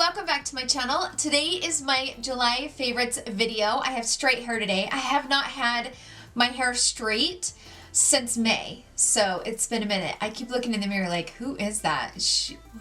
welcome back to my channel. Today is my July favorites video. I have straight hair today. I have not had my hair straight since May, so it's been a minute. I keep looking in the mirror like, who is that?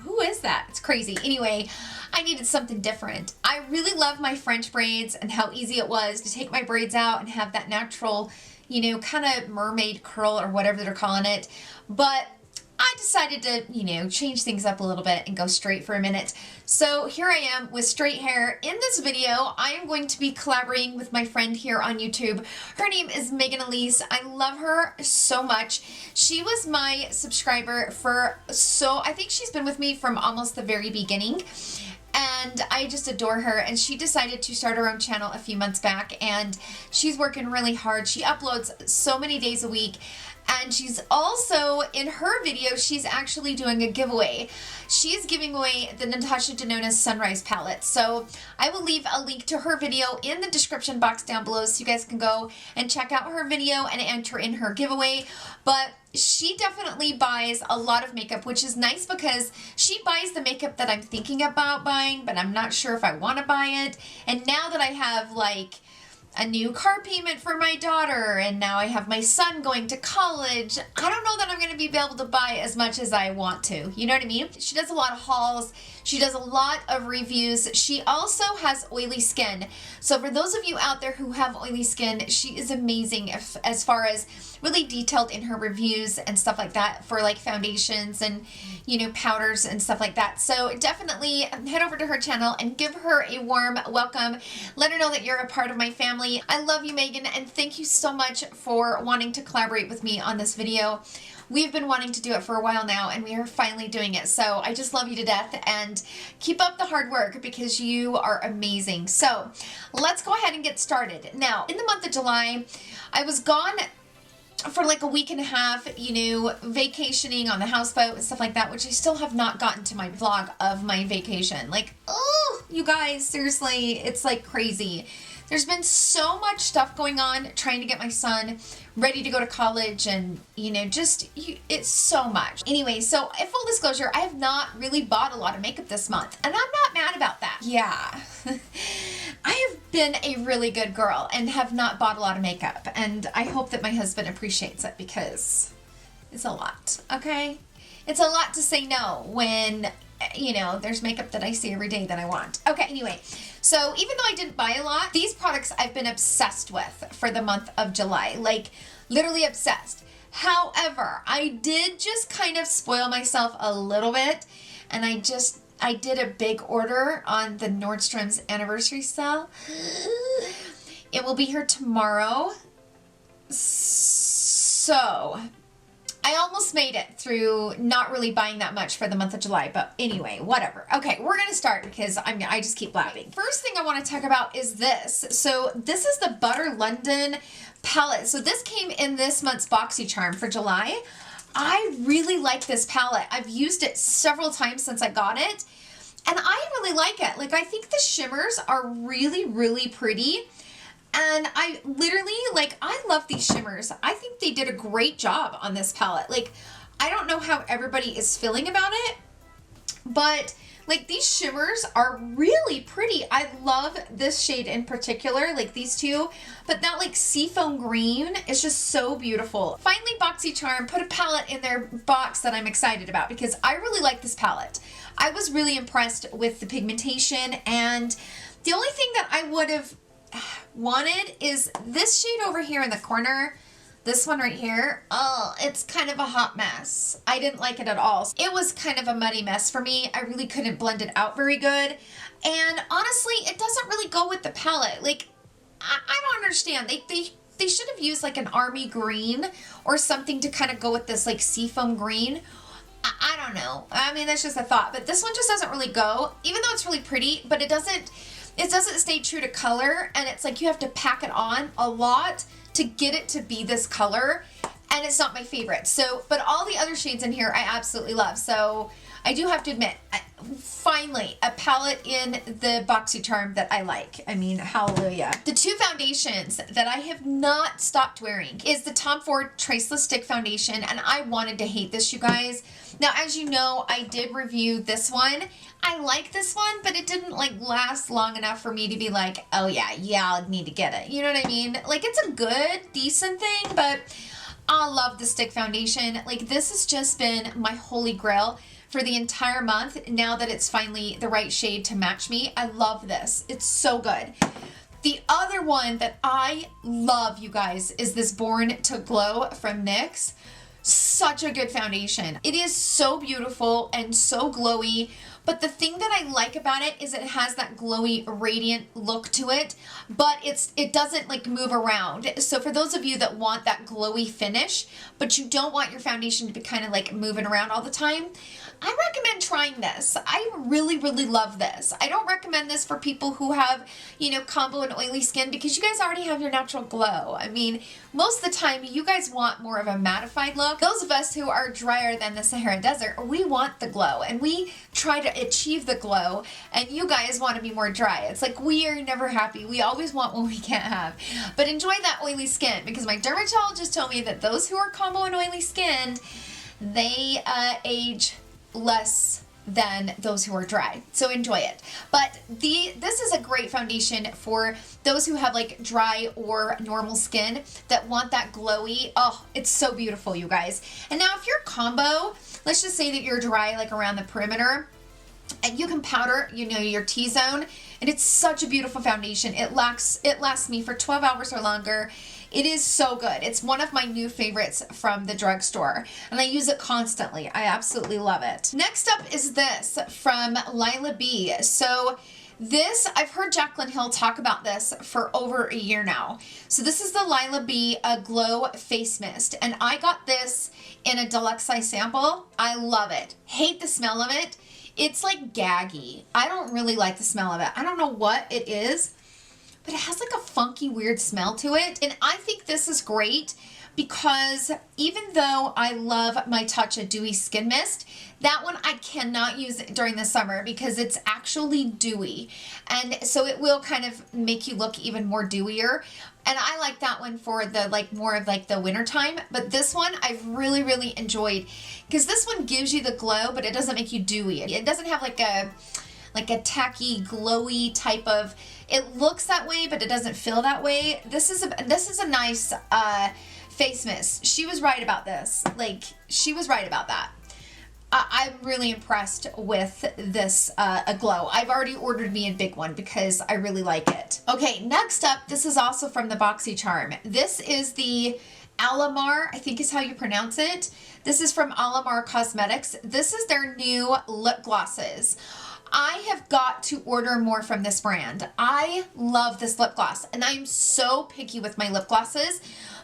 Who is that? It's crazy. Anyway, I needed something different. I really love my French braids and how easy it was to take my braids out and have that natural, you know, kind of mermaid curl or whatever they're calling it. But I decided to, you know, change things up a little bit and go straight for a minute. So here I am with straight hair. In this video, I am going to be collaborating with my friend here on YouTube. Her name is Megan Elise. I love her so much. She was my subscriber I think she's been with me from almost the very beginning. And I just adore her, and she decided to start her own channel a few months back, and she's working really hard. She uploads so many days a week, and she's also, in her video, she's actually doing a giveaway. She's giving away the Natasha Denona's Sunrise palette. So I will leave a link to her video in the description box down below so you guys can go and check out her video and enter in her giveaway. But she definitely buys a lot of makeup, which is nice because she buys the makeup that I'm thinking about buying, but I'm not sure if I want to buy it. And now that I have like a new car payment for my daughter, and now I have my son going to college, I don't know that I'm going to be able to buy as much as I want to. You know what I mean? She does a lot of hauls. She does a lot of reviews. She also has oily skin. So for those of you out there who have oily skin, she is amazing as far as really detailed in her reviews and stuff like that for like foundations and, you know, powders and stuff like that. So definitely head over to her channel and give her a warm welcome. Let her know that you're a part of my family. I love you, Megan, and thank you so much for wanting to collaborate with me on this video. We've been wanting to do it for a while now, and we are finally doing it. So I just love you to death, and keep up the hard work because you are amazing. So let's go ahead and get started. Now, in the month of July, I was gone for like a week and a half, you know, vacationing on the houseboat and stuff like that, which I still have not gotten to my vlog of my vacation. Like, oh, you guys, seriously, it's like crazy. There's been so much stuff going on trying to get my son ready to go to college, and, you know, it's so much. Anyway, so full disclosure, I have not really bought a lot of makeup this month, and I'm not mad about that. Yeah. I have been a really good girl and have not bought a lot of makeup, and I hope that my husband appreciates it because it's a lot, okay? It's a lot to say no when, you know, there's makeup that I see every day that I want. Okay, anyway, so even though I didn't buy a lot, these products I've been obsessed with for the month of July, like literally obsessed. However, I did just kind of spoil myself a little bit, and I did a big order on the Nordstrom's anniversary sale. It will be here tomorrow. So I almost made it through not really buying that much for the month of July, but anyway, whatever. Okay, we're gonna start because I just keep blabbing. First thing I want to talk about is this. So this is the Butter London palette. So this came in this month's BoxyCharm for July. I really like this palette. I've used it several times since I got it, and I really like it. Like, I think the shimmers are really, really pretty. And I literally, like, I love these shimmers. I think they did a great job on this palette. Like, I don't know how everybody is feeling about it, but like, these shimmers are really pretty. I love this shade in particular, like these two, but that like seafoam green is just so beautiful. Finally, BoxyCharm put a palette in their box that I'm excited about because I really like this palette. I was really impressed with the pigmentation, and the only thing that I would have wanted is this shade over here in the corner. This one right here, oh, it's kind of a hot mess. I didn't like it at all. It was kind of a muddy mess for me. I really couldn't blend it out very good. And honestly, it doesn't really go with the palette. Like, I don't understand. They should have used like an army green or something to kind of go with this like seafoam green. I don't know. I mean, that's just a thought. But this one just doesn't really go, even though it's really pretty, but it doesn't stay true to color. And it's like you have to pack it on a lot to get it to be this color, and it's not my favorite. So, but all the other shades in here I absolutely love. So I do have to admit, finally a palette in the BoxyCharm that I like. I mean, hallelujah. The two foundations that I have not stopped wearing is the Tom Ford Traceless Stick Foundation, and I wanted to hate this, you guys. Now, as you know, I did review this one. I like this one, but it didn't like last long enough for me to be like, oh yeah, I'll need to get it. You know what I mean? Like, it's a good, decent thing, but I love the stick foundation. Like, this has just been my holy grail for the entire month. Now that it's finally the right shade to match me, I love this. It's so good. The other one that I love, you guys, is this Born to Glow from NYX. Such a good foundation. It is so beautiful and so glowy. But the thing that I like about it is it has that glowy, radiant look to it, but it doesn't like move around. So for those of you that want that glowy finish, but you don't want your foundation to be kind of like moving around all the time, I recommend trying this. I really, really love this. I don't recommend this for people who have, you know, combo and oily skin, because you guys already have your natural glow. I mean, most of the time you guys want more of a mattified look. Those of us who are drier than the Sahara Desert, we want the glow and we try to achieve the glow, and you guys want to be more dry. It's like we are never happy. We always want what we can't have. But enjoy that oily skin, because my dermatologist told me that those who are combo and oily skinned, they age less than those who are dry. So enjoy it. But this is a great foundation for those who have like dry or normal skin that want that glowy. Oh, it's so beautiful, you guys. And now if you're combo, let's just say that you're dry like around the perimeter, and you can powder, you know, your T-zone, and it's such a beautiful foundation. It lasts me for 12 hours or longer. It is so good. It's one of my new favorites from the drugstore, and I use it constantly. I absolutely love it. Next up is this from Lila B. So this, I've heard Jaclyn Hill talk about this for over a year now. So this is the Lila B Glow Face Mist, and I got this in a deluxe size sample. I love it. Hate the smell of it. It's like gaggy. I don't really like the smell of it. I don't know what it is, but it has like a funky, weird smell to it. And I think this is great because even though I love my Tatcha Dewy Skin Mist, that one I cannot use during the summer because it's actually dewy. And so it will kind of make you look even more dewier. And I like that one for the like more of like the winter time. But this one I've really, really enjoyed because this one gives you the glow, but it doesn't make you dewy. It doesn't have like a tacky, glowy type of, it looks that way, but it doesn't feel that way. This is a nice face mist. She was right about this. Like, she was right about that. I'm really impressed with this glow. I've already ordered me a big one because I really like it. Okay, next up, this is also from the BoxyCharm. This is the Alomar, I think is how you pronounce it. This is from Alomar Cosmetics. This is their new lip glosses. I have got to order more from this brand. I love this lip gloss, and I'm so picky with my lip glosses.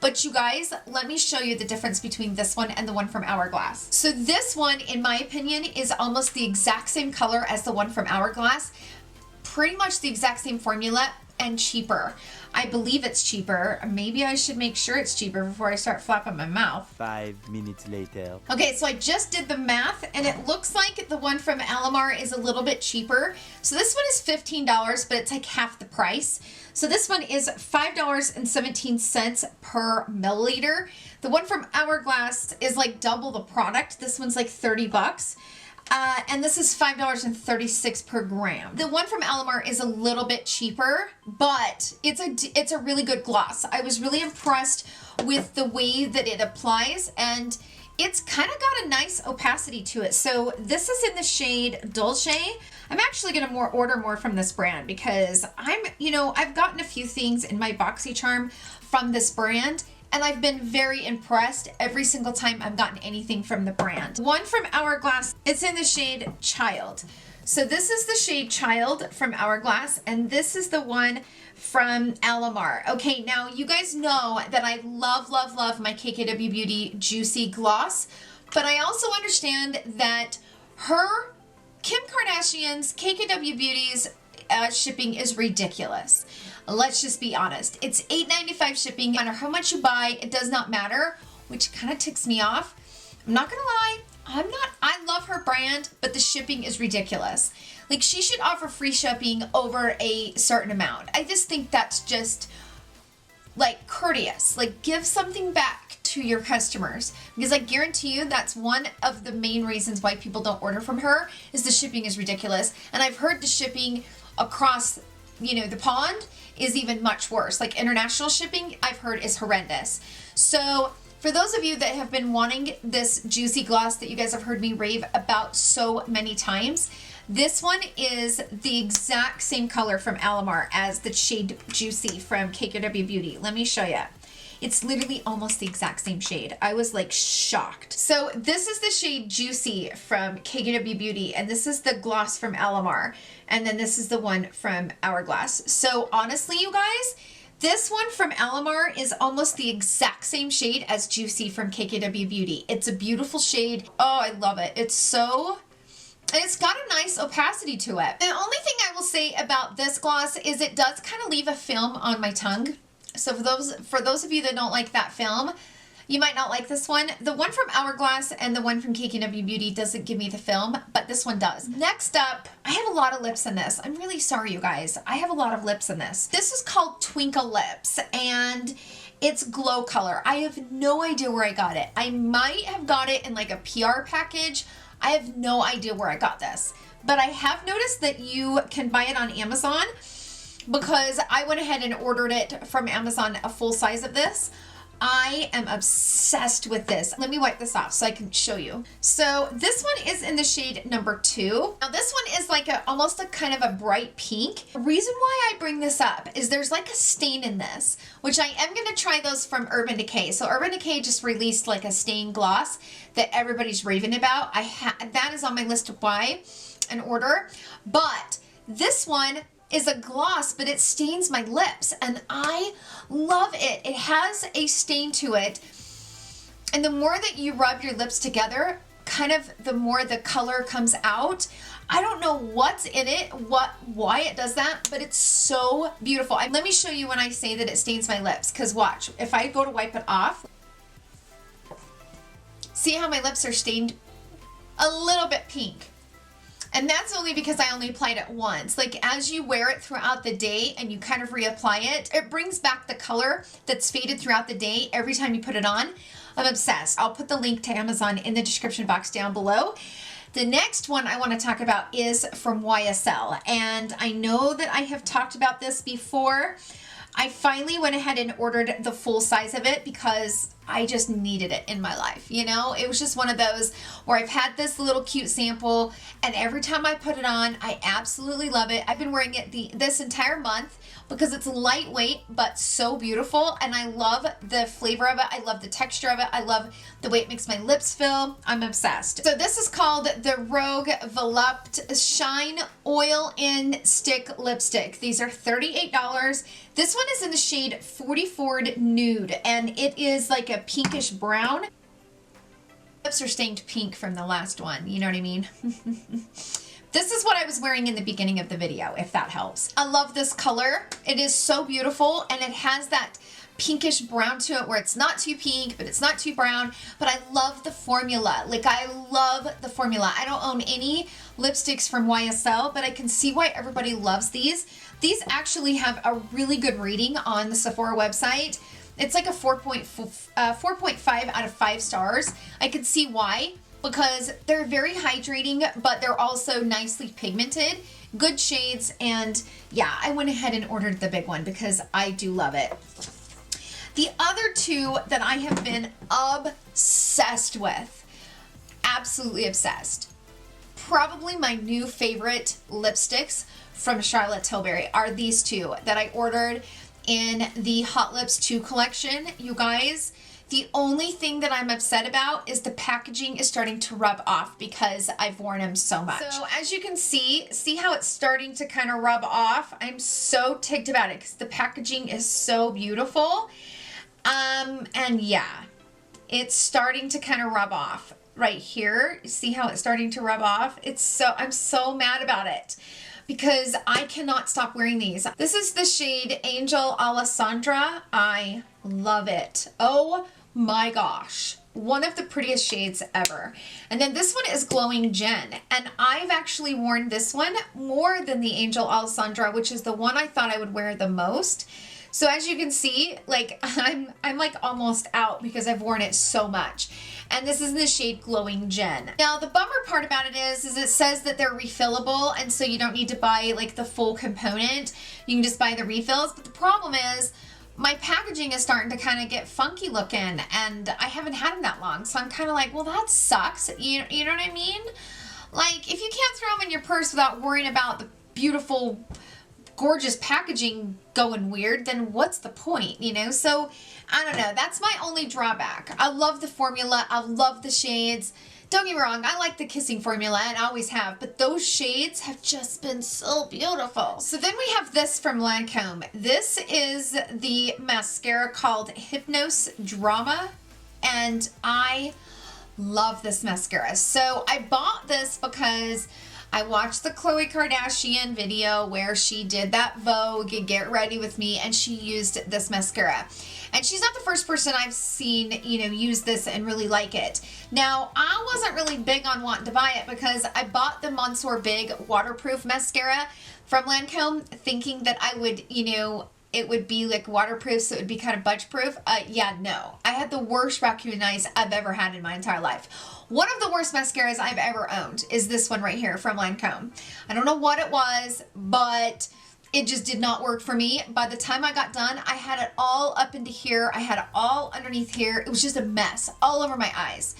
But you guys, let me show you the difference between this one and the one from Hourglass. So this one, in my opinion, is almost the exact same color as the one from Hourglass. Pretty much the exact same formula and cheaper. I believe it's cheaper. Maybe I should make sure it's cheaper before I start flapping my mouth. 5 minutes later. Okay, so I just did the math, and it looks like the one from Alomar is a little bit cheaper. So this one is $15, but it's like half the price. So this one is $5.17 per milliliter. The one from Hourglass is like double the product. This one's like 30 bucks. And this is $5.36 per gram. The one from Alomar is a little bit cheaper, but it's a really good gloss. I was really impressed with the way that it applies, and it's kind of got a nice opacity to it. So this is in the shade Dulce. I'm actually going to order more from this brand because I've gotten a few things in my BoxyCharm from this brand, and I've been very impressed every single time I've gotten anything from the brand. One from Hourglass, it's in the shade Child. So this is the shade Child from Hourglass, and this is the one from Alomar. Okay, now you guys know that I love, love, love my KKW Beauty Juicy Gloss, but I also understand that Kim Kardashian's KKW Beauty's shipping is ridiculous. Let's just be honest. It's $8.95 shipping. No matter how much you buy, it does not matter, which kind of ticks me off. I'm not gonna lie, I love her brand, but the shipping is ridiculous. Like, she should offer free shipping over a certain amount. I just think that's just, like, courteous. Like, give something back to your customers, because I guarantee you that's one of the main reasons why people don't order from her, is the shipping is ridiculous. And I've heard the shipping across, you know, the pond is even much worse. Like, international shipping, I've heard, is horrendous. So for those of you that have been wanting this juicy gloss that you guys have heard me rave about so many times, this one is the exact same color from Alomar as the shade Juicy from KKW Beauty. Let me show you. It's literally almost the exact same shade. I was like shocked. So this is the shade Juicy from KKW Beauty, and this is the gloss from Alomar, and then this is the one from Hourglass. So honestly, you guys, this one from Alomar is almost the exact same shade as Juicy from KKW Beauty. It's a beautiful shade. Oh, I love it. It's got a nice opacity to it. The only thing I will say about this gloss is it does kind of leave a film on my tongue. So for those of you that don't like that film, you might not like this one. The one from Hourglass and the one from KKW Beauty doesn't give me the film, but this one does. Next up, I have a lot of lips in this. I'm really sorry, you guys. I have a lot of lips in this. This is called Twinkle Lips, and it's glow color. I have no idea where I got it. I might have got it in like a PR package. I have no idea where I got this, but I have noticed that you can buy it on Amazon, because I went ahead and ordered it from Amazon, a full size of this. I am obsessed with this. Let me wipe this off so I can show you. So this one is in the shade number 2. Now this one is like almost a kind of a bright pink. The reason why I bring this up is there's like a stain in this, which I am going to try those from Urban Decay. So Urban Decay just released like a stain gloss that everybody's raving about. That is on my list to buy and order. But this one is a gloss, but it stains my lips, and I love it. It has a stain to it, and the more that you rub your lips together, kind of the more the color comes out. I don't know what's in it, why it does that, but it's so beautiful. Let me show you when I say that it stains my lips, because watch, if I go to wipe it off, see how my lips are stained a little bit pink. And that's only because I only applied it once. Like, as you wear it throughout the day and you kind of reapply it, it brings back the color that's faded throughout the day every time you put it on. I'm obsessed. I'll put the link to Amazon in the description box down below. The next one I want to talk about is from YSL. And I know that I have talked about this before. I finally went ahead and ordered the full size of it because I just needed it in my life. You know, it was just one of those where I've had this little cute sample, and every time I put it on, I absolutely love it. I've been wearing it this entire month because it's lightweight but so beautiful, and I love the flavor of it. I love the texture of it. I love the way it makes my lips feel. I'm obsessed. So this is called the Rogue Volupte Shine Oil in Stick Lipstick. These are $38. This one is in the shade 44 Nude, and it is like a pinkish brown. Lips are stained pink from the last one, you know what I mean? This is what I was wearing in the beginning of the video, if that helps. I love this color. It is so beautiful, and it has that pinkish brown to it where it's not too pink, but it's not too brown. But I love the formula. Like, I love the formula. I don't own any lipsticks from YSL, but I can see why everybody loves these. These actually have a really good rating on the Sephora website. It's like a 4.5 out of 5 stars. I can see why, because they're very hydrating, but they're also nicely pigmented, good shades, and yeah, I went ahead and ordered the big one because I do love it. The other two that I have been obsessed with, absolutely obsessed, probably my new favorite lipsticks from Charlotte Tilbury are these two that I ordered in the Hot Lips 2 collection. You guys, the only thing that I'm upset about is the packaging is starting to rub off because I've worn them so much. So as you can see how it's starting to kind of rub off? I'm so ticked about it because the packaging is so beautiful. And yeah, it's starting to kind of rub off right here. See how it's starting to rub off? I'm so mad about it, because I cannot stop wearing these. This is the shade Angel Alessandra. I love it. Oh my gosh. one of the prettiest shades ever. And then this one is Glowing Jen. And I've actually worn this one more than the Angel Alessandra, which is the one I thought I would wear the most. So as you can see, like I'm like almost out because I've worn it so much. And this is in the shade Glowing Jen. Now the bummer part about it is it says that they're refillable, and so you don't need to buy like the full component. You can just buy the refills. But the problem is my packaging is starting to kind of get funky looking, and I haven't had them that long. So I'm kind of like, well, that sucks. You know what I mean? Like if you can't throw them in your purse without worrying about the beautiful, gorgeous packaging going weird, then what's the point, you know? So I don't know, that's my only drawback. I love the formula, I love the shades. Don't get me wrong, I like the kissing formula and I always have, but those shades have just been so beautiful. So then we have this from Lancome. This is the mascara called Hypnose Drama, and I love this mascara. So I bought this because I watched the Khloe Kardashian video where she did that Vogue Get Ready With Me, and she used this mascara. And she's not the first person I've seen, you know, use this and really like it. Now, I wasn't really big on wanting to buy it because I bought the Monsieur Big waterproof mascara from Lancome thinking that I would, you know, it would be like waterproof, so it would be kind of budge proof. Yeah, no. I had the worst raccoon eyes I've ever had in my entire life. One of the worst mascaras I've ever owned is this one right here from Lancome. I don't know what it was, but it just did not work for me. By the time I got done, I had it all up into here. I had it all underneath here. It was just a mess all over my eyes.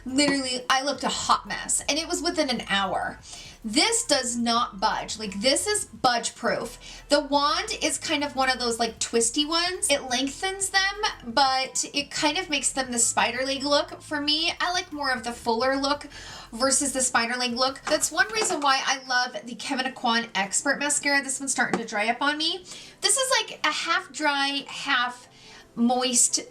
Literally, I looked a hot mess, and it was within an hour. This does not budge. Like, this is budge proof. The wand is kind of one of those like twisty ones. It lengthens them, but it kind of makes them the spider leg look. For me, I like more of the fuller look versus the spider leg look. That's one reason why I love the Kevyn Aucoin Expert Mascara. This one's starting to dry up on me. This is like a half dry, half moist.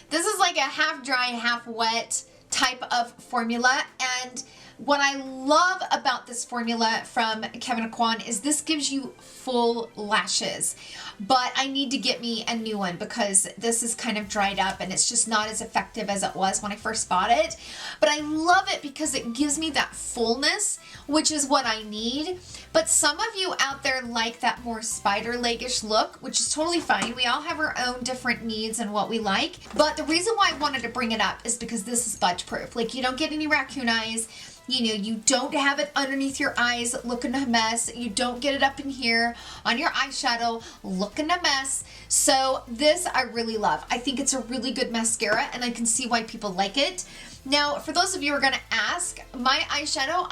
This is like a half dry, half wet type of formula, and what I love about this formula from Kevyn Aucoin is this gives you full lashes, but I need to get me a new one because this is kind of dried up and it's just not as effective as it was when I first bought it. But I love it because it gives me that fullness, which is what I need. But some of you out there like that more spider leg-ish look, which is totally fine. We all have our own different needs and what we like. But the reason why I wanted to bring it up is because this is budge proof. Like, you don't get any raccoon eyes. You know, you don't have it underneath your eyes looking a mess. You don't get it up in here on your eyeshadow looking a mess. So this I really love. I think it's a really good mascara, and I can see why people like it. Now, for those of you who are going to ask, my eyeshadow,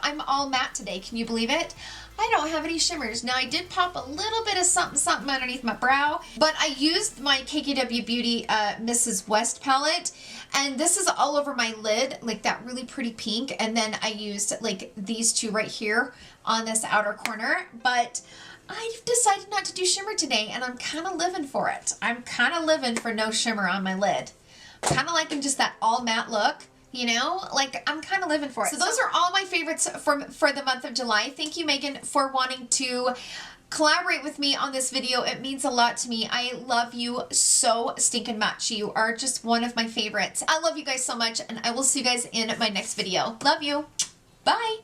I'm all matte today. Can you believe it? I don't have any shimmers. Now, I did pop a little bit of something underneath my brow, but I used my KKW Beauty Mrs. West palette, and this is all over my lid, like that really pretty pink, and then I used like these two right here on this outer corner, but I've decided not to do shimmer today, and I'm kind of living for it. I'm kind of living for no shimmer on my lid. I'm kind of liking just that all matte look. You know, like I'm kind of living for it. So those are all my favorites for the month of July. Thank you, Megan, for wanting to collaborate with me on this video. It means a lot to me. I love you so stinking much. You are just one of my favorites. I love you guys so much, and I will see you guys in my next video. Love you. Bye.